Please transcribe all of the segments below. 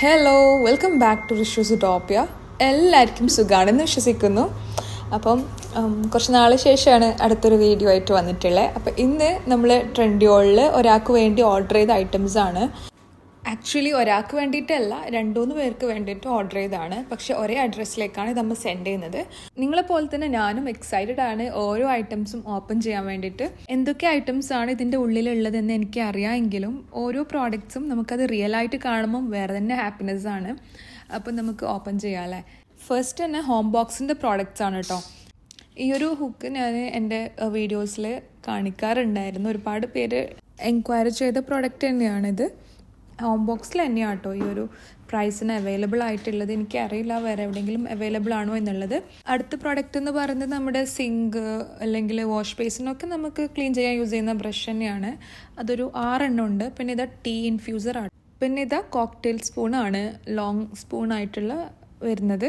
Hello, welcome back to റിഷ്യൂസ് ടോപ്പിയ. എല്ലാവർക്കും സുഖമാണെന്ന് വിശ്വസിക്കുന്നു. അപ്പം കുറച്ച് നാളെ ശേഷമാണ് അടുത്തൊരു വീഡിയോ ആയിട്ട് വന്നിട്ടുള്ളത്. അപ്പം ഇന്ന് നമ്മൾ ട്രെൻഡിയോളിൽ ഒരാൾക്ക് വേണ്ടി ഓർഡർ ചെയ്ത ഐറ്റംസാണ്. ആക്ച്വലി ഒരാൾക്ക് വേണ്ടിയിട്ടല്ല, 2-3 പേർക്ക് വേണ്ടിയിട്ട് ഓർഡർ ചെയ്തതാണ്. പക്ഷേ ഒരേ അഡ്രസ്സിലേക്കാണ് നമ്മൾ സെൻഡ് ചെയ്യുന്നത്. നിങ്ങളെപ്പോലെ തന്നെ ഞാനും എക്സൈറ്റഡ് ആണ് ഓരോ ഐറ്റംസും ഓപ്പൺ ചെയ്യാൻ വേണ്ടിയിട്ട്. എന്തൊക്കെ ഐറ്റംസ് ആണ് ഇതിൻ്റെ ഉള്ളിലുള്ളതെന്ന് എനിക്ക് അറിയാമെങ്കിലും ഓരോ പ്രോഡക്റ്റ്സും നമുക്കത് റിയൽ ആയിട്ട് കാണുമ്പം വേറെ തന്നെ ഹാപ്പിനെസ് ആണ്. അപ്പം നമുക്ക് ഓപ്പൺ ചെയ്യാം അല്ലേ. ഫസ്റ്റ് തന്നെ ഹോം ബോക്സിൻ്റെ പ്രോഡക്റ്റ്സ് ആണ് കേട്ടോ. ഈ ഒരു ഹുക്ക് ഞാൻ എൻ്റെ വീഡിയോസിൽ കാണിക്കാറുണ്ടായിരുന്നു. ഒരുപാട് പേര് എൻക്വയറി ചെയ്ത പ്രോഡക്റ്റ് തന്നെയാണിത്. ഹോം ബോക്സിൽ തന്നെയാണ് കേട്ടോ ഈ ഒരു പ്രൈസിന് അവൈലബിൾ ആയിട്ടുള്ളത്. എനിക്കറിയില്ല വേറെ എവിടെയെങ്കിലും അവൈലബിൾ ആണോ എന്നുള്ളത്. അടുത്ത പ്രോഡക്റ്റ് എന്ന് പറയുന്നത് നമ്മുടെ സിങ്ക് അല്ലെങ്കിൽ വാഷ് ബേസിനൊക്കെ നമുക്ക് ക്ലീൻ ചെയ്യാൻ യൂസ് ചെയ്യുന്ന ബ്രഷ് തന്നെയാണ്. അതൊരു 6 എണ്ണം ഉണ്ട്. പിന്നെ ഇതാ ടീ ഇൻഫ്യൂസറാണ്. പിന്നെ ഇതാ കോക്ടെയിൽ സ്പൂണാണ്, ലോങ് സ്പൂണായിട്ടുള്ള വരുന്നത്.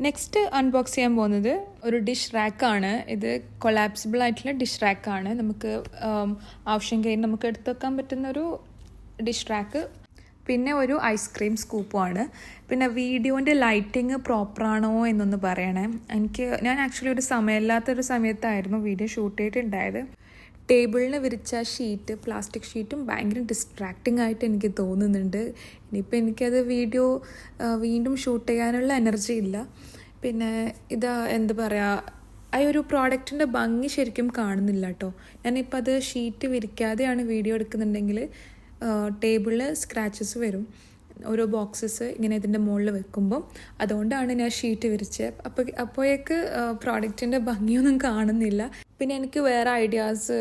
നെക്സ്റ്റ് അൺബോക്സ് ചെയ്യാൻ പോകുന്നത് ഒരു ഡിഷ് റാക്കാണ്. ഇത് കൊളാപ്സിബിൾ ആയിട്ടുള്ള ഡിഷ് റാക്കാണ്. നമുക്ക് ആവശ്യം കഴിഞ്ഞ് നമുക്ക് എടുത്ത് വെക്കാൻ പറ്റുന്ന ഒരു ഡിഷ് റാക്ക്. പിന്നെ ഒരു ഐസ്ക്രീം സ്കൂപ്പുമാണ്. പിന്നെ വീഡിയോൻ്റെ ലൈറ്റിങ് പ്രോപ്പറാണോ എന്നൊന്ന് പറയണേ. ഞാൻ ആക്ച്വലി ഒരു സമയമില്ലാത്തൊരു സമയത്തായിരുന്നു വീഡിയോ ഷൂട്ട് ചെയ്തിട്ടുണ്ടായത്. ടേബിളിന് വിരിച്ച ഷീറ്റ്, പ്ലാസ്റ്റിക് ഷീറ്റും ഭയങ്കര ഡിസ്ട്രാക്റ്റിംഗ് ആയിട്ട് എനിക്ക് തോന്നുന്നുണ്ട്. ഇനിയിപ്പോൾ എനിക്കത് വീഡിയോ വീണ്ടും ഷൂട്ട് ചെയ്യാനുള്ള എനർജി ഇല്ല. പിന്നെ ഇതാ എന്താ പറയുക, ആ ഒരു പ്രോഡക്റ്റിൻ്റെ ഭംഗി ശരിക്കും കാണുന്നില്ല കേട്ടോ. ഞാനിപ്പോൾ അത് ഷീറ്റ് വിരിക്കാതെയാണ് വീഡിയോ എടുക്കുന്നുണ്ടെങ്കിൽ ടേബിളിൽ സ്ക്രാച്ചസ് വരും ഓരോ ബോക്സസ് ഇങ്ങനെ ഇതിൻ്റെ മുകളിൽ വെക്കുമ്പം. അതുകൊണ്ടാണ് ഞാൻ ഷീറ്റ് വിരിച്ചത്. അപ്പോഴേക്ക് പ്രോഡക്റ്റിൻ്റെ ഭംഗിയൊന്നും കാണുന്നില്ല. പിന്നെ എനിക്ക് വേറെ ഐഡിയാസ്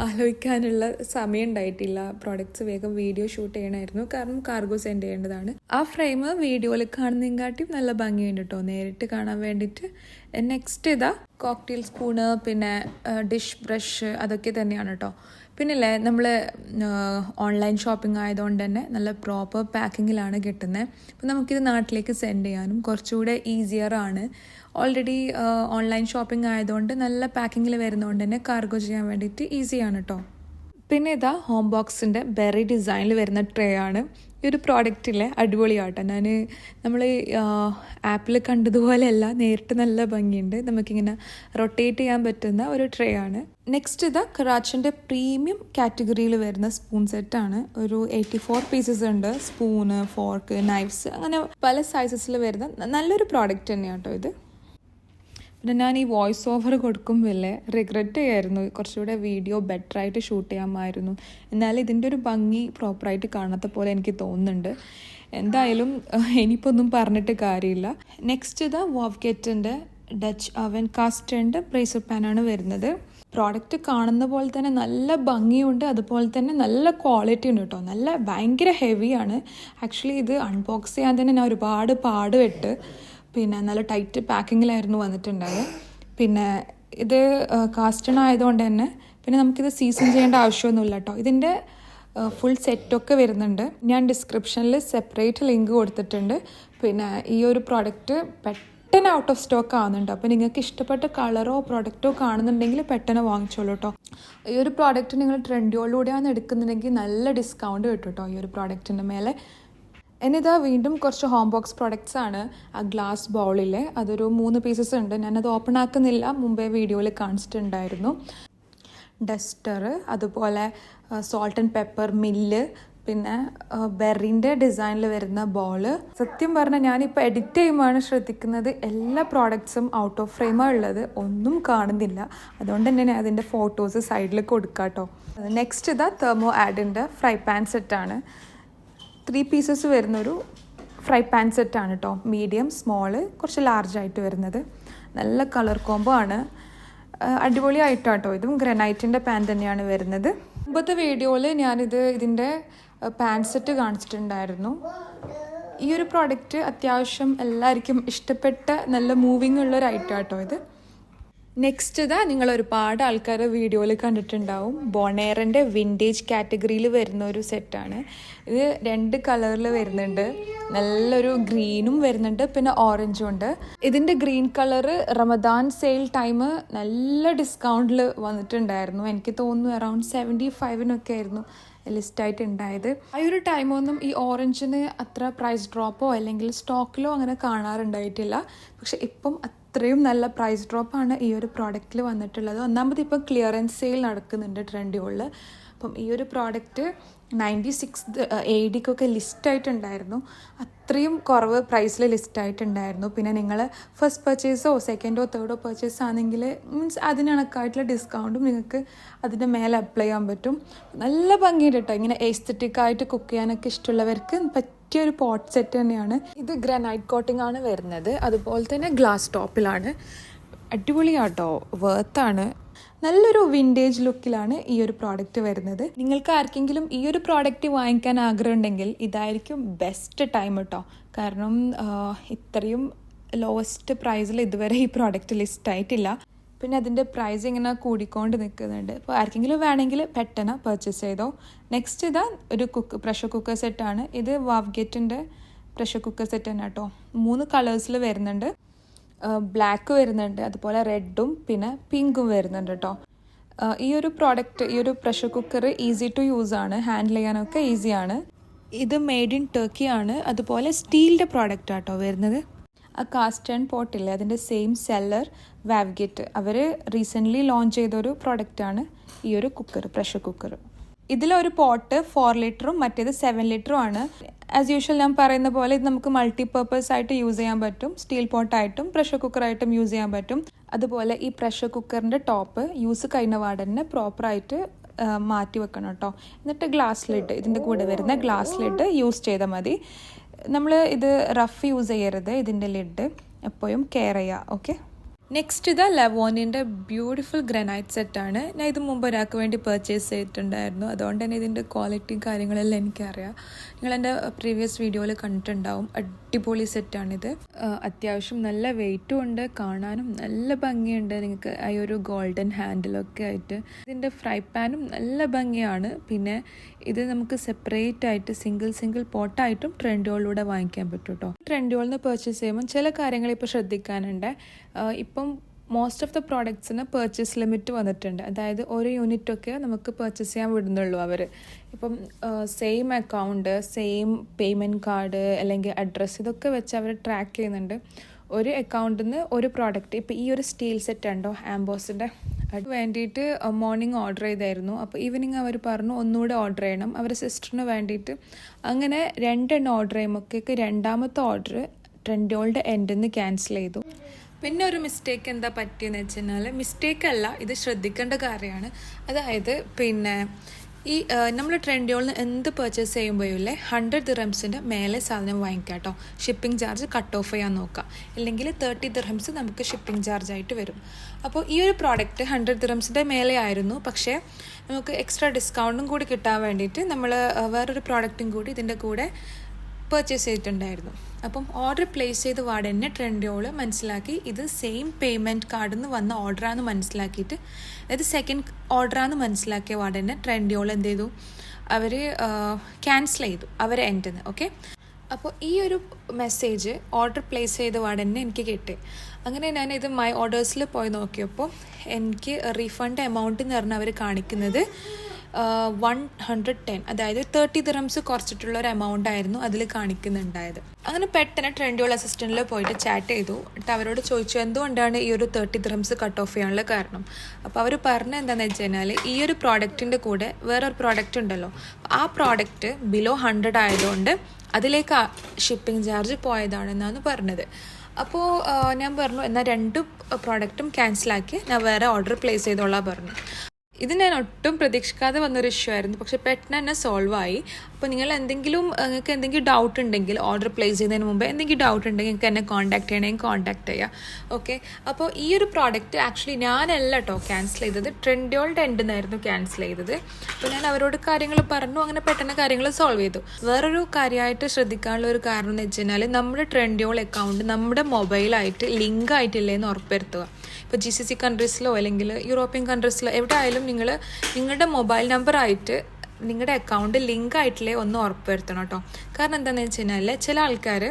ആലോചിക്കാനുള്ള സമയം ഉണ്ടായിട്ടില്ല. പ്രോഡക്റ്റ്സ് വേഗം വീഡിയോ ഷൂട്ട് ചെയ്യണമായിരുന്നു, കാരണം കാർഗോ സെൻഡ് ചെയ്യേണ്ടതാണ്. ആ ഫ്രെയിം വീഡിയോയിൽ കാണുന്നതിനെക്കാട്ടിയും നല്ല ഭംഗിയുണ്ട് കേട്ടോ നേരിട്ട് കാണാൻ വേണ്ടിയിട്ട്. നെക്സ്റ്റ് ഇതാ കോക്ടെയിൽ സ്പൂണ്, പിന്നെ ഡിഷ് ബ്രഷ്, അതൊക്കെ തന്നെയാണ് കേട്ടോ. പിന്നില്ലേ, നമ്മൾ ഓൺലൈൻ ഷോപ്പിംഗ് ആയതുകൊണ്ട് തന്നെ നല്ല പ്രോപ്പർ പാക്കിങ്ങിലാണ് കിട്ടുന്നത്. അപ്പോൾ നമുക്കിത് നാട്ടിലേക്ക് സെൻഡ് ചെയ്യാനും കുറച്ചുകൂടെ ഈസിയറാണ്. ഓൾറെഡി ഓൺലൈൻ ഷോപ്പിംഗ് ആയതുകൊണ്ട് നല്ല പാക്കിങ്ങിൽ വരുന്നതുകൊണ്ട് തന്നെ കാർഗോ ചെയ്യാൻ വേണ്ടിയിട്ട് ഈസിയാണ് കേട്ടോ. പിന്നെ ഇതാ ഹോം ബോക്സിൻ്റെ ബെറി ഡിസൈനിൽ വരുന്ന ട്രേ ആണ്. ഈ ഒരു പ്രോഡക്റ്റിലെ അടിപൊളിയാട്ടോ. നമ്മൾ ആപ്പിൽ കണ്ടതുപോലെയല്ല, നേരിട്ട് നല്ല ഭംഗിയുണ്ട്. നമുക്കിങ്ങനെ റൊട്ടേറ്റ് ചെയ്യാൻ പറ്റുന്ന ഒരു ട്രേ ആണ്. നെക്സ്റ്റ് ഇതാ കറാച്ചിൻ്റെ പ്രീമിയം കാറ്റഗറിയിൽ വരുന്ന സ്പൂൺ സെറ്റാണ്. ഒരു 84 പീസസ് ഉണ്ട്. സ്പൂണ്, ഫോർക്ക്, നൈഫ്സ്, അങ്ങനെ പല സൈസസിൽ വരുന്ന നല്ലൊരു പ്രോഡക്റ്റ് തന്നെയാണ് കേട്ടോ ഇത്. പിന്നെ ഞാൻ ഈ വോയിസ് ഓവർ കൊടുക്കുമ്പോഴല്ലേ റിഗ്രറ്റ് ചെയ്യായിരുന്നു, കുറച്ചുകൂടെ വീഡിയോ ബെറ്ററായിട്ട് ഷൂട്ട് ചെയ്യാമായിരുന്നു. എന്നാലും ഇതിൻ്റെ ഒരു ഭംഗി പ്രോപ്പറായിട്ട് കാണാത്ത പോലെ എനിക്ക് തോന്നുന്നുണ്ട്. എന്തായാലും ഇനിയിപ്പോൾ ഒന്നും പറഞ്ഞിട്ട് കാര്യമില്ല. നെക്സ്റ്റ് ഇതാ വോവ്ഗെറ്റിൻ്റെ ഡച്ച് അവൻ കാസ്റ്ററിൻ്റെ ബ്രേസർ പാനാണ് വരുന്നത്. പ്രോഡക്റ്റ് കാണുന്ന പോലെ തന്നെ നല്ല ഭംഗിയുണ്ട്, അതുപോലെ തന്നെ നല്ല ക്വാളിറ്റി ഉണ്ട് കേട്ടോ. ഭയങ്കര ഹെവിയാണ്. ആക്ച്വലി ഇത് അൺബോക്സ് ചെയ്യാൻ തന്നെ ഞാൻ ഒരുപാട് പാടുപെട്ട്. പിന്നെ നല്ല ടൈറ്റ് പാക്കിങ്ങിലായിരുന്നു വന്നിട്ടുണ്ടായത്. പിന്നെ ഇത് കാസ്റ്റൺ ആയതുകൊണ്ട് തന്നെ പിന്നെ നമുക്കിത് സീസൺ ചെയ്യേണ്ട ആവശ്യമൊന്നുമില്ല കേട്ടോ. ഇതിൻ്റെ ഫുൾ സെറ്റൊക്കെ വരുന്നുണ്ട്. ഞാൻ ഡിസ്ക്രിപ്ഷനിൽ സെപ്പറേറ്റ് ലിങ്ക് കൊടുത്തിട്ടുണ്ട്. പിന്നെ ഈ ഒരു പ്രോഡക്റ്റ് പെട്ടെന്ന് ഔട്ട് ഓഫ് സ്റ്റോക്ക് ആവുന്നുണ്ട്. അപ്പോൾ നിങ്ങൾക്ക് ഇഷ്ടപ്പെട്ട കളറോ പ്രോഡക്റ്റോ കാണുന്നുണ്ടെങ്കിൽ പെട്ടെന്ന് വാങ്ങിച്ചോളൂ കേട്ടോ. ഈ ഒരു പ്രോഡക്റ്റ് നിങ്ങൾ ട്രെൻഡിയോളിലൂടെയാണ് എടുക്കുന്നുണ്ടെങ്കിൽ നല്ല ഡിസ്കൗണ്ട് കിട്ടും കേട്ടോ ഈ ഒരു പ്രോഡക്റ്റിൻ്റെ മേലെ. എന്നിതാ വീണ്ടും കുറച്ച് ഹോം ബോക്സ് പ്രോഡക്റ്റ്സ് ആണ്. ആ ഗ്ലാസ് ബൗളിലെ അതൊരു 3 പീസസ് ഉണ്ട്. ഞാനത് ഓപ്പൺ ആക്കുന്നില്ല, മുമ്പേ വീഡിയോയിൽ കാണിച്ചിട്ടുണ്ടായിരുന്നു. ഡസ്റ്റർ, അതുപോലെ സോൾട്ട് ആൻഡ് പെപ്പർ മില്ല്, പിന്നെ ബെറിൻ്റെ ഡിസൈനിൽ വരുന്ന ബോള്. സത്യം പറഞ്ഞാൽ ഞാനിപ്പോൾ എഡിറ്റ് ചെയ്യുമ്പോഴാണ് ശ്രദ്ധിക്കുന്നത് എല്ലാ പ്രോഡക്റ്റ്സും ഔട്ട് ഓഫ് ഫ്രെയിമാണ് ഉള്ളത്, ഒന്നും കാണുന്നില്ല. അതുകൊണ്ട് തന്നെ ഞാൻ അതിൻ്റെ ഫോട്ടോസ് സൈഡിൽ കൊടുക്കാം കേട്ടോ. നെക്സ്റ്റ് ഇതാ തെർമോ ആഡിൻ്റെ ഫ്രൈ പാൻ സെറ്റാണ്. 3 പീസസ് വരുന്നൊരു ഫ്രൈ പാൻ സെറ്റാണ് കേട്ടോ. മീഡിയം, സ്മോള്, കുറച്ച് ലാർജായിട്ട് വരുന്നത്. നല്ല കളർ കോംബോ ആണ്, അടിപൊളിയായിട്ടോ. ഇതും ഗ്രാനൈറ്റിൻ്റെ പാൻ തന്നെയാണ് വരുന്നത്. മുമ്പത്തെ വീഡിയോയിൽ ഇതിൻ്റെ പാൻ സെറ്റ് കാണിച്ചിട്ടുണ്ടായിരുന്നു. ഈ ഒരു പ്രോഡക്റ്റ് അത്യാവശ്യം എല്ലാവർക്കും ഇഷ്ടപ്പെട്ട നല്ല മൂവിങ് ഉള്ളൊരു ഐറ്റം കേട്ടോ ഇത്. നെക്സ്റ്റ് ഇതാ നിങ്ങൾ ഒരുപാട് ആൾക്കാർ വീഡിയോയിൽ കണ്ടിട്ടുണ്ടാവും. ബോണേറിൻ്റെ വിൻറ്റേജ് കാറ്റഗറിയിൽ വരുന്ന ഒരു സെറ്റാണ് ഇത്. 2 കളറിൽ വരുന്നുണ്ട്. നല്ലൊരു ഗ്രീനും വരുന്നുണ്ട്, പിന്നെ ഓറഞ്ചും ഉണ്ട്. ഇതിൻ്റെ green colour Ramadan sale time നല്ല ഡിസ്കൗണ്ടിൽ വന്നിട്ടുണ്ടായിരുന്നു. എനിക്ക് തോന്നുന്നു അറൗണ്ട് 75-നൊക്കെ ആയിരുന്നു ലിസ്റ്റായിട്ട് ഉണ്ടായത്. ആ ഒരു ടൈമൊന്നും ഈ ഓറഞ്ചിന് അത്ര പ്രൈസ് ഡ്രോപ്പോ അല്ലെങ്കിൽ സ്റ്റോക്കിലോ അങ്ങനെ കാണാറുണ്ടായിട്ടില്ല. പക്ഷെ ഇപ്പം അത്രയും നല്ല പ്രൈസ് ഡ്രോപ്പാണ് ഈ ഒരു പ്രോഡക്റ്റിൽ വന്നിട്ടുള്ളത്. ഒന്നാമത് ഇപ്പം ക്ലിയറൻസ് സെയിൽ നടക്കുന്നുണ്ട് ട്രെൻഡിയോളിൽ. അപ്പം ഈ ഒരു പ്രോഡക്റ്റ് 96 ADക്കൊക്കെ ലിസ്റ്റായിട്ടുണ്ടായിരുന്നു. അത്രയും കുറവ് പ്രൈസിൽ ലിസ്റ്റായിട്ടുണ്ടായിരുന്നു. പിന്നെ നിങ്ങൾ ഫസ്റ്റ് പർച്ചേസോ സെക്കൻഡോ തേർഡോ പർച്ചേസ് ആണെങ്കിൽ മീൻസ് അതിനണക്കായിട്ടുള്ള ഡിസ്കൗണ്ടും നിങ്ങൾക്ക് അതിൻ്റെ മേലെ അപ്ലൈ ചെയ്യാൻ പറ്റും. നല്ല ഭംഗിയുണ്ട് കേട്ടോ. ഇങ്ങനെ എസ്തെറ്റിക്കായിട്ട് കുക്ക് ചെയ്യാനൊക്കെ ഇഷ്ടമുള്ളവർക്ക് പറ്റിയൊരു പോട്ട് സെറ്റ് തന്നെയാണ് ഇത്. ഗ്രാനൈറ്റ് കോട്ടിംഗ് ആണ് വരുന്നത്, അതുപോലെ തന്നെ ഗ്ലാസ് ടോപ്പിലാണ്. അടിപൊളിയാട്ടോ, വേർത്താണ്. നല്ലൊരു വിൻറ്റേജ് ലുക്കിലാണ് ഈ ഒരു പ്രോഡക്റ്റ് വരുന്നത്. നിങ്ങൾക്ക് ആർക്കെങ്കിലും ഈ ഒരു പ്രോഡക്റ്റ് വാങ്ങിക്കാൻ ആഗ്രഹം ഉണ്ടെങ്കിൽ ഇതായിരിക്കും ബെസ്റ്റ് ടൈം കേട്ടോ. കാരണം ഇത്രയും ലോവസ്റ്റ് പ്രൈസിൽ ഇതുവരെ ഈ പ്രോഡക്റ്റ് ലിസ്റ്റ് ആയിട്ടില്ല. പിന്നെ അതിൻ്റെ പ്രൈസ് ഇങ്ങനെ കൂടിക്കൊണ്ട് നിൽക്കുന്നുണ്ട്. അപ്പോൾ ആർക്കെങ്കിലും വേണമെങ്കിൽ പെട്ടെന്ന് പർച്ചേസ് ചെയ്തോ. നെക്സ്റ്റ് ഇതാ ഒരു പ്രഷർ കുക്കർ സെറ്റാണ് ഇത്. വാവ്ഗേറ്റിൻ്റെ പ്രഷർ കുക്കർ സെറ്റ് തന്നെ കേട്ടോ. 3 കളേഴ്സിൽ വരുന്നുണ്ട്. ബ്ലാക്ക് വരുന്നുണ്ട്, അതുപോലെ റെഡും പിന്നെ പിങ്കും വരുന്നുണ്ട് കേട്ടോ. ഈ ഒരു പ്രോഡക്റ്റ്, ഈ ഒരു pressure cooker easy to use ആണ്, ഹാൻഡിൽ ചെയ്യാനൊക്കെ ഈസിയാണ്. ഇത് മെയ്ഡ് ഇൻ ടർക്കി ആണ്. അതുപോലെ സ്റ്റീലിൻ്റെ പ്രോഡക്റ്റ് ആട്ടോ വരുന്നത്. ആ കാസ്റ്റ് ആൻഡ് പോട്ടില്ലേ, അതിൻ്റെ സെയിം സെല്ലർ വാവ്ഗേറ്റ് അവർ റീസെൻ്റ്ലി ലോഞ്ച് ചെയ്തൊരു പ്രോഡക്റ്റാണ് ഈ ഒരു കുക്കർ, പ്രഷർ കുക്കർ. ഇതിലൊരു പോട്ട് 4 ലിറ്ററും മറ്റേത് 7 ലിറ്ററും ആണ്. ആസ് യൂഷ്വൽ ഞാൻ പറയുന്ന പോലെ ഇത് നമുക്ക് മൾട്ടിപർപ്പസ് ആയിട്ട് യൂസ് ചെയ്യാൻ പറ്റും. സ്റ്റീൽ പോട്ടായിട്ടും പ്രഷർ കുക്കറായിട്ടും യൂസ് ചെയ്യാൻ പറ്റും. അതുപോലെ ഈ പ്രഷർ കുക്കറിൻ്റെ ടോപ്പ് യൂസ് കഴിഞ്ഞ പാടന്നെ പ്രോപ്പറായിട്ട് മാറ്റി വെക്കണം കേട്ടോ. എന്നിട്ട് ഗ്ലാസ് ലിഡ്, ഇതിൻ്റെ കൂടെ വരുന്ന ഗ്ലാസ് ലിഡ് യൂസ് ചെയ്താൽ മതി. നമ്മൾ ഇത് റഫ് യൂസ് ചെയ്യരുത്. ഇതിൻ്റെ ലിഡ് എപ്പോഴും കെയർ ചെയ്യുക. ഓക്കെ. നെക്സ്റ്റ് ഇത് ലെവോണിൻ്റെ ബ്യൂട്ടിഫുൾ ഗ്രാനൈറ്റ് സെറ്റാണ്. ഞാൻ ഇത് മുമ്പ് ഒരാൾക്ക് വേണ്ടി പർച്ചേസ് ചെയ്തിട്ടുണ്ടായിരുന്നു. അതുകൊണ്ട് തന്നെ ഇതിൻ്റെ ക്വാളിറ്റിയും കാര്യങ്ങളെല്ലാം എനിക്കറിയാം. നിങ്ങളെൻ്റെ പ്രീവിയസ് വീഡിയോയിൽ കണ്ടിട്ടുണ്ടാവും. അടിപൊളി സെറ്റാണിത്. അത്യാവശ്യം നല്ല വെയിറ്റും ഉണ്ട്, കാണാനും നല്ല ഭംഗിയുണ്ട്. നിങ്ങൾക്ക് ആ ഒരു ഗോൾഡൻ ഹാൻഡിലൊക്കെ ആയിട്ട്. ഇതിൻ്റെ ഫ്രൈ പാനും നല്ല ഭംഗിയാണ്. പിന്നെ ഇത് നമുക്ക് സെപ്പറേറ്റ് ആയിട്ട് സിംഗിൾ പോട്ടായിട്ടും ട്രെൻഡിയോളിലൂടെ വാങ്ങിക്കാൻ പറ്റും കേട്ടോ. ട്രെൻഡിയോളിൽ നിന്ന് പർച്ചേസ് ചെയ്യുമ്പോൾ ചില കാര്യങ്ങൾ ഇപ്പോൾ ശ്രദ്ധിക്കാനുണ്ട്. ഇപ്പം മോസ്റ്റ് ഓഫ് ദ പ്രോഡക്ട്സിന് പർച്ചേസ് ലിമിറ്റ് വന്നിട്ടുണ്ട്. അതായത് ഒരു യൂണിറ്റൊക്കെ നമുക്ക് പർച്ചേസ് ചെയ്യാൻ വിടുന്നുള്ളൂ അവർ. ഇപ്പം same account, same payment card അല്ലെങ്കിൽ അഡ്രസ്സ് ഇതൊക്കെ വെച്ച് അവർ ട്രാക്ക് ചെയ്യുന്നുണ്ട്. ഒരു അക്കൗണ്ടിൽ നിന്ന് ഒരു പ്രോഡക്റ്റ്, ഇപ്പോൾ ഈ ഒരു സ്റ്റീൽ സെറ്റ് ഉണ്ടോ ആംബോസിൻ്റെ, അത് വേണ്ടിയിട്ട് മോർണിംഗ് ഓർഡർ ചെയ്തായിരുന്നു. അപ്പോൾ ഈവനിങ് അവർ പറഞ്ഞു ഒന്നുകൂടെ ഓർഡർ ചെയ്യണം അവരുടെ സിസ്റ്ററിന് വേണ്ടിയിട്ട്. അങ്ങനെ 2 ഓർഡർ ചെയ്യുമ്പോഴേക്ക് 2ാമത്തെ ഓർഡർ ട്രെൻഡിയോളിൻ്റെ എൻഡിൽ നിന്ന് ക്യാൻസൽ ചെയ്തു. പിന്നെ ഒരു മിസ്റ്റേക്ക് എന്താ പറ്റിയെന്ന് വെച്ച് കഴിഞ്ഞാൽ, മിസ്റ്റേക്കല്ല, ഇത് ശ്രദ്ധിക്കേണ്ട കാര്യമാണ്. അതായത് പിന്നെ ഈ നമ്മൾ ട്രെൻഡിയോളിൽ നിന്ന് എന്ത് പർച്ചേസ് ചെയ്യുമ്പോഴേ 100 ദിർഹംസിൻ്റെ മേലെ സാധനം വാങ്ങിക്കാം കേട്ടോ. ഷിപ്പിംഗ് ചാർജ് കട്ട് ഓഫ് ചെയ്യാൻ നോക്കാം. ഇല്ലെങ്കിൽ 30 ദിർഹംസ് നമുക്ക് ഷിപ്പിംഗ് ചാർജ് ആയിട്ട് വരും. അപ്പോൾ ഈ ഒരു പ്രോഡക്റ്റ് 100 ദിർഹംസിൻ്റെ മേലെ ആയിരുന്നു. പക്ഷേ നമുക്ക് എക്സ്ട്രാ ഡിസ്കൗണ്ടും കൂടി കിട്ടാൻ വേണ്ടിയിട്ട് നമ്മൾ വേറൊരു പ്രോഡക്റ്റും കൂടി ഇതിൻ്റെ കൂടെ പർച്ചേസ് ചെയ്തിട്ടുണ്ടായിരുന്നു. അപ്പം ഓർഡർ പ്ലേസ് ചെയ്ത വാർഡന്നെ ട്രെൻഡിയോള് മനസ്സിലാക്കി ഇത് സെയിം പേയ്മെൻറ്റ് കാർഡിൽ നിന്ന് വന്ന ഓർഡറാണെന്ന് മനസ്സിലാക്കിയിട്ട്, അതായത് സെക്കൻഡ് ഓർഡറാണെന്ന് മനസ്സിലാക്കിയ വാർഡന്നെ ട്രെൻഡിയോള് എന്ത് ചെയ്തു, അവർ ക്യാൻസൽ ചെയ്തു അവരെ എൻഡിൽ നിന്ന്. ഓക്കെ. അപ്പോൾ ഈ ഒരു മെസ്സേജ് ഓർഡർ പ്ലേസ് ചെയ്ത വാർഡന്നെ എനിക്ക് കിട്ടി. അങ്ങനെ ഞാൻ ഇത് മൈ ഓർഡേഴ്സിൽ പോയി നോക്കിയപ്പോൾ എനിക്ക് റീഫണ്ട് എമൗണ്ട് എന്ന് പറഞ്ഞാൽ അവർ കാണിക്കുന്നത് 110, അതായത് 30 ദിർഹംസ് കുറച്ചിട്ടുള്ള ഒരു എമൗണ്ട് ആയിരുന്നു അതിൽ കാണിക്കുന്നുണ്ടായത്. അങ്ങനെ പെട്ടെന്ന് ട്രെൻഡിയോൾ അസിസ്റ്റൻറ്റിൽ പോയിട്ട് ചാറ്റ് ചെയ്തു. എന്നിട്ട് അവരോട് ചോദിച്ചു എന്തുകൊണ്ടാണ് ഈ ഒരു 30 ദിർഹംസ് കട്ട് ഓഫ് ചെയ്യാനുള്ള കാരണം. അപ്പോൾ അവർ പറഞ്ഞത് എന്താണെന്ന് വെച്ച് കഴിഞ്ഞാൽ, ഈ ഒരു പ്രോഡക്റ്റിൻ്റെ കൂടെ വേറൊരു പ്രോഡക്റ്റ് ഉണ്ടല്ലോ, ആ പ്രോഡക്റ്റ് ബിലോ 100 ആയതുകൊണ്ട് അതിലേക്ക് ഷിപ്പിംഗ് ചാർജ് പോയതാണെന്നാണ് പറഞ്ഞത്. അപ്പോൾ ഞാൻ പറഞ്ഞു എന്നാൽ 2 പ്രോഡക്റ്റും ക്യാൻസലാക്കി ഞാൻ വേറെ ഓർഡർ പ്ലേസ് ചെയ്തോളാം പറഞ്ഞു. ഇത് ഞാൻ ഒട്ടും പ്രതീക്ഷിക്കാതെ വന്നൊരു ഇഷ്യൂ ആയിരുന്നു. പക്ഷെ പെട്ടെന്ന് തന്നെ സോൾവ് ആയി. അപ്പോൾ നിങ്ങൾക്ക് എന്തെങ്കിലും ഡൗട്ട് ഉണ്ടെങ്കിൽ ഓർഡർ പ്ലേസ് ചെയ്യുന്നതിന് മുമ്പ് എന്തെങ്കിലും ഡൗട്ട് ഉണ്ടെങ്കിൽ നിങ്ങൾക്ക് എന്നെ കോൺടാക്ട് ചെയ്യണമെങ്കിൽ കോൺടാക്ട് ചെയ്യുക. ഓക്കെ, അപ്പോൾ ഈ ഒരു പ്രോഡക്റ്റ് ആക്ച്വലി ഞാനല്ല കേട്ടോ ക്യാൻസൽ ചെയ്തത്, ട്രെൻഡിയോളുടെ എൻഡിൽ നിന്നായിരുന്നു ക്യാൻസൽ ചെയ്തത്. അപ്പോൾ ഞാൻ അവരോട് കാര്യങ്ങൾ പറഞ്ഞു, അങ്ങനെ പെട്ടെന്ന് കാര്യങ്ങൾ സോൾവ് ചെയ്തു. വേറൊരു കാര്യമായിട്ട് ശ്രദ്ധിക്കാനുള്ള ഒരു കാരണം എന്ന് വെച്ച് കഴിഞ്ഞാൽ നമ്മുടെ ട്രെൻഡിയോൾ അക്കൗണ്ട് നമ്മുടെ മൊബൈലായിട്ട് ലിങ്ക് ആയിട്ടില്ലേന്ന് ഉറപ്പുവരുത്തുക. ഇപ്പോൾ GCC കൺട്രീസിലോ അല്ലെങ്കിൽ യൂറോപ്യൻ കൺട്രീസിലോ എവിടെ ആയാലും നിങ്ങളുടെ മൊബൈൽ നമ്പറായിട്ട് നിങ്ങളുടെ അക്കൗണ്ട് ലിങ്ക് ആയിട്ടില്ലേ ഒന്ന് ഉറപ്പുവരുത്തണം കേട്ടോ. കാരണം എന്താണെന്ന് വെച്ച് കഴിഞ്ഞാൽ ചില ആൾക്കാർ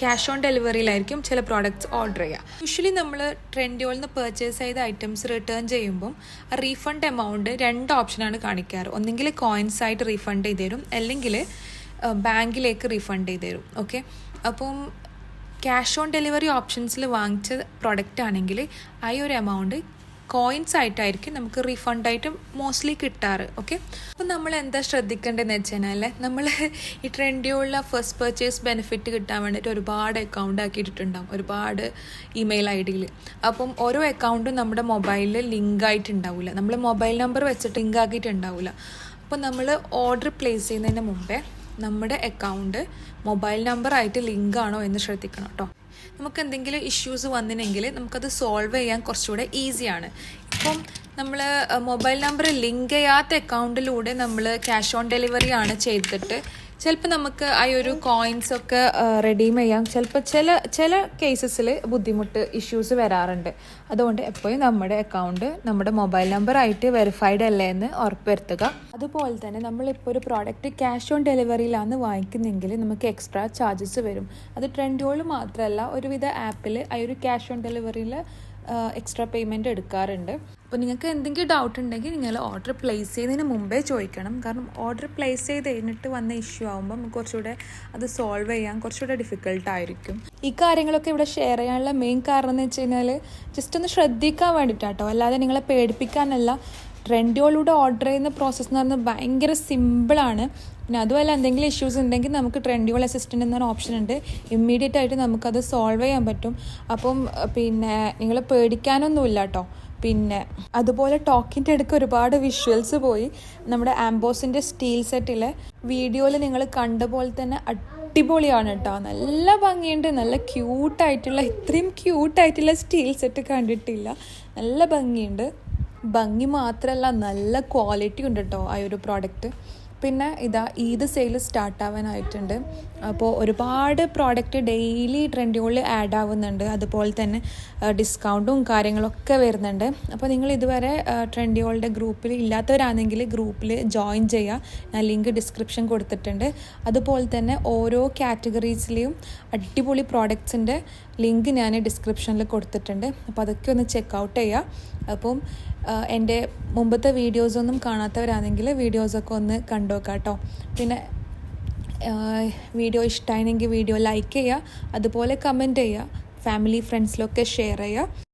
ക്യാഷ് ഓൺ ഡെലിവറിയിലായിരിക്കും ചില പ്രോഡക്റ്റ്സ് ഓർഡർ ചെയ്യുക. യൂഷ്വലി നമ്മൾ ട്രെൻഡിയോളിൽ നിന്ന് പർച്ചേസ് ചെയ്ത ഐറ്റംസ് റിട്ടേൺ ചെയ്യുമ്പം റീഫണ്ട് എമൗണ്ട് 2 ഓപ്ഷനാണ് കാണിക്കാറ്. ഒന്നെങ്കിൽ കോയിൻസ് ആയിട്ട് റീഫണ്ട് ചെയ്ത് തരും, അല്ലെങ്കിൽ ബാങ്കിലേക്ക് റീഫണ്ട് ചെയ്ത് തരും. ഓക്കെ, അപ്പം ക്യാഷ് ഓൺ ഡെലിവറി ഓപ്ഷൻസിൽ വാങ്ങിച്ച പ്രൊഡക്റ്റ് ആണെങ്കിൽ ആ ഒരു എമൗണ്ട് കോയിൻസ് ആയിട്ടായിരിക്കും നമുക്ക് റീഫണ്ടായിട്ട് മോസ്റ്റ്ലി കിട്ടാറ്. ഓക്കെ, അപ്പോൾ നമ്മൾ എന്താ ശ്രദ്ധിക്കേണ്ടതെന്ന് വെച്ച് കഴിഞ്ഞാൽ നമ്മൾ ഈ ട്രെൻഡിയുള്ള ഫസ്റ്റ് പർച്ചേസ് ബെനിഫിറ്റ് കിട്ടാൻ വേണ്ടിയിട്ട് ഒരുപാട് അക്കൗണ്ട് ആക്കിയിട്ടുണ്ടാകും, ഒരുപാട് ഇമെയിൽ ID-യിൽ. അപ്പം ഓരോ അക്കൗണ്ടും നമ്മുടെ മൊബൈലിൽ ലിങ്ക് ആയിട്ടുണ്ടാവില്ല, നമ്മൾ മൊബൈൽ നമ്പർ വെച്ചിട്ട് ലിങ്ക് ആക്കിയിട്ടുണ്ടാവില്ല. അപ്പോൾ നമ്മൾ ഓർഡർ പ്ലേസ് ചെയ്യുന്നതിന് മുമ്പേ നമ്മുടെ അക്കൗണ്ട് മൊബൈൽ നമ്പറായിട്ട് ലിങ്ക് ആണോ എന്ന് ശ്രദ്ധിക്കണം കേട്ടോ. നമുക്ക് എന്തെങ്കിലും ഇഷ്യൂസ് വന്നിനെങ്കിൽ നമുക്കത് സോൾവ് ചെയ്യാൻ കുറച്ചുകൂടെ ഈസിയാണ്. ഇപ്പം നമ്മൾ മൊബൈൽ നമ്പർ ലിങ്ക് ചെയ്യാത്ത അക്കൗണ്ടിലൂടെ നമ്മൾ ക്യാഷ് ഓൺ ഡെലിവറി ആണ് ചെയ്തിട്ട് ചിലപ്പോൾ നമുക്ക് ആ ഒരു കോയിൻസൊക്കെ റെഡീം ചെയ്യാൻ ചിലപ്പോൾ ചില കേസസിൽ ബുദ്ധിമുട്ട് ഇഷ്യൂസ് വരാറുണ്ട്. അതുകൊണ്ട് എപ്പോഴും നമ്മുടെ അക്കൗണ്ട് നമ്മുടെ മൊബൈൽ നമ്പറായിട്ട് വെരിഫൈഡ് അല്ലേ എന്ന് ഉറപ്പുവരുത്തുക. അതുപോലെ തന്നെ നമ്മളിപ്പോൾ ഒരു പ്രോഡക്റ്റ് ക്യാഷ് ഓൺ ഡെലിവറിയിലാണ് വാങ്ങിക്കുന്നെങ്കിൽ നമുക്ക് എക്സ്ട്രാ ചാർജസ് വരും. അത് ട്രെൻഡിയോൾ മാത്രമല്ല, ഒരുവിധ ആപ്പിൽ ആ ഒരു ക്യാഷ് ഓൺ ഡെലിവറിയിൽ എക്സ്ട്രാ പേയ്മെൻറ്റ് എടുക്കാറുണ്ട്. അപ്പോൾ നിങ്ങൾക്ക് എന്തെങ്കിലും ഡൗട്ട് ഉണ്ടെങ്കിൽ നിങ്ങൾ ഓർഡർ പ്ലേസ് ചെയ്യുന്നതിന് മുമ്പേ ചോദിക്കണം. കാരണം ഓർഡർ പ്ലേസ് ചെയ്ത് കഴിഞ്ഞിട്ട് വന്ന ഇഷ്യൂ ആകുമ്പോൾ നമുക്ക് കുറച്ചുകൂടെ അത് സോൾവ് ചെയ്യാൻ കുറച്ചുകൂടെ ഡിഫിക്കൽട്ടായിരിക്കും. ഈ കാര്യങ്ങളൊക്കെ ഇവിടെ ഷെയർ ചെയ്യാനുള്ള മെയിൻ കാരണം എന്ന് വെച്ച് കഴിഞ്ഞാൽ ജസ്റ്റ് ഒന്ന് ശ്രദ്ധിക്കാൻ വേണ്ടിയിട്ടാട്ടോ, അല്ലാതെ നിങ്ങളെ പേടിപ്പിക്കാനല്ല. ട്രെൻഡിയോളിലൂടെ ഓർഡർ ചെയ്യുന്ന പ്രോസസ്സ് എന്ന് പറഞ്ഞാൽ ഭയങ്കര സിമ്പിളാണ്. പിന്നെ അതുമല്ല, എന്തെങ്കിലും ഇഷ്യൂസ് ഉണ്ടെങ്കിൽ നമുക്ക് ട്രെൻഡിയോൾ അസിസ്റ്റൻ്റ് എന്നൊരു ഓപ്ഷൻ ഉണ്ട്, ഇമ്മീഡിയറ്റ് ആയിട്ട് നമുക്കത് സോൾവ് ചെയ്യാൻ പറ്റും. അപ്പം പിന്നെ നിങ്ങൾ പേടിക്കാനൊന്നുമില്ല കേട്ടോ. പിന്നെ അതുപോലെ ടോക്കിൻ്റെ ഇടയ്ക്ക് ഒരുപാട് വിഷ്വൽസ് പോയി. നമ്മുടെ ആംബോസിൻ്റെ സ്റ്റീൽ സെറ്റിലെ വീഡിയോയിൽ നിങ്ങൾ കണ്ട പോലെ തന്നെ അടിപൊളിയാണ് കേട്ടോ, നല്ല ഭംഗിയുണ്ട്, നല്ല ക്യൂട്ടായിട്ടുള്ള, ഇത്രയും ക്യൂട്ടായിട്ടുള്ള സ്റ്റീൽ സെറ്റ് കണ്ടിട്ടില്ല. നല്ല ഭംഗിയുണ്ട്, ഭംഗി മാത്രമല്ല നല്ല ക്വാളിറ്റി ഉണ്ട് കേട്ടോ ആ ഒരു പ്രോഡക്റ്റ്. പിന്നെ ഇതാ ഈദ് സെയിൽ സ്റ്റാർട്ടാവാനായിട്ടുണ്ട്. അപ്പോൾ ഒരുപാട് പ്രോഡക്റ്റ് ഡെയിലി ട്രെൻഡിയോളിൽ ആഡ് ആവുന്നുണ്ട്. അതുപോലെ തന്നെ ഡിസ്കൗണ്ടും കാര്യങ്ങളൊക്കെ വരുന്നുണ്ട്. അപ്പോൾ നിങ്ങൾ ഇതുവരെ ട്രെൻഡിയോളുടെ ഗ്രൂപ്പിൽ ഇല്ലാത്തവരാണെങ്കിൽ ഗ്രൂപ്പിൽ ജോയിൻ ചെയ്യുക. ഞാൻ ലിങ്ക് ഡിസ്ക്രിപ്ഷൻ കൊടുത്തിട്ടുണ്ട്. അതുപോലെ തന്നെ ഓരോ കാറ്റഗറീസിലെയും അടിപൊളി പ്രോഡക്ട്സിൻ്റെ ലിങ്ക് ഞാൻ ഡിസ്ക്രിപ്ഷനിൽ കൊടുത്തിട്ടുണ്ട്. അപ്പോൾ അതൊക്കെ ഒന്ന് ചെക്കൗട്ട് ചെയ്യുക. അപ്പം എൻ്റെ മുമ്പത്തെ വീഡിയോസൊന്നും കാണാത്തവരാണെങ്കിൽ വീഡിയോസൊക്കെ ഒന്ന് കണ്ടുവെക്കാം കേട്ടോ. പിന്നെ വീഡിയോ ഇഷ്ടമായിരുന്നെങ്കിൽ വീഡിയോ ലൈക്ക് ചെയ്യുക, അതുപോലെ കമൻറ്റ് ചെയ്യുക, ഫാമിലി ഫ്രണ്ട്സിലൊക്കെ ഷെയർ ചെയ്യുക.